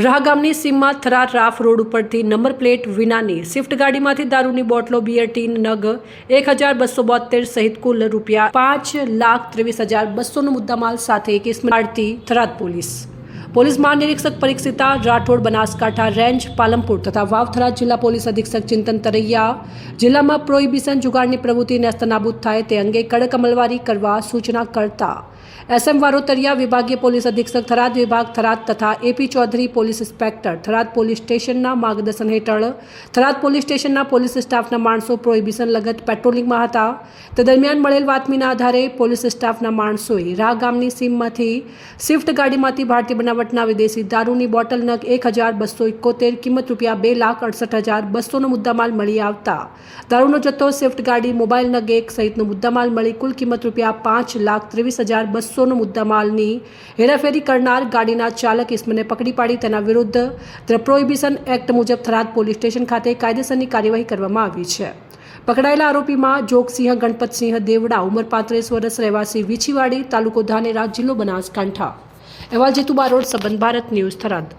રાહ ગામની સીમમાં થરાદ રાફ રોડ ઉપરથી નંબર પ્લેટ વિનાની સ્વિફ્ટ ગાડીમાંથી દારૂની બોટલો, બિયર ટીન નગ 1272 સહિત કુલ રૂપિયા 5,23,200નો મુદ્દામાલ સાથે કેસ કાઢતી થરાદ પોલીસ મહાનિરીક્ષક પરીક્ષિતા રાઠોડ, બનાસકાંઠા રેન્જ પાલનપુર તથા વાવ થરાદ જિલ્લા પોલીસ અધિક્ષક ચિંતન તરૈયા જિલ્લામાં પ્રોહિબિશન જુગારની પ્રવૃત્તિ નેસ્તનાબૂદ થાય તે અંગે કડક અમલવારી કરવા સૂચના કરતા SM વારોતરિયા, વિભાગીય પોલીસ અધિક્ષક થરાદ વિભાગ થરાદ તથા AP Chaudhary, police inspector Tharad police સ્ટેશનના માર્ગદર્શન હેઠળ થરાદ પોલીસ સ્ટેશનના પોલીસ સ્ટાફના માણસો પ્રોહિબિશન લગત પેટ્રોલિંગમાં હતા. તે દરમિયાન મળેલ બાતમીના આધારે પોલીસ સ્ટાફના માણસોએ રાહ ગામની સીમમાંથી સ્વિફ્ટ ગાડીમાંથી ભારતીય બનાવટના વિદેશી દારૂની બોટલ નગ 1271, કિંમત રૂપિયા 2,68,200નો મુદ્દામાલ મળી આવતા દારૂનો જથ્થો, સ્વિફ્ટ ગાડી, મોબાઈલ નગ 1 સહિતનો મુદ્દામાલ મળી કુલ કિંમત રૂપિયા 5,23,200નો મુદ્દામાલની હેરાફેરી કરનાર ગાડીના ચાલક ઇસમને પકડી પાડી તેના વિરુદ્ધ ધ પ્રોહિબિશન એક્ટ મુજબ થરાદ પોલીસ સ્ટેશન ખાતે કાયદેસરની કાર્યવાહી કરવામાં આવી છે. પકડાયેલા આરોપીમાં જોગસિંહ ગણપતસિંહ દેવડા, ઉંમર 35 વર્ષ, રહેવાસી વીછીવાડી, તાલુકો ધાનેરા, જિલ્લો બનાસકાંઠા. અહેવાલ જેતુ બારોટ, સંબંધ ભારત ન્યૂઝ, થરાદ.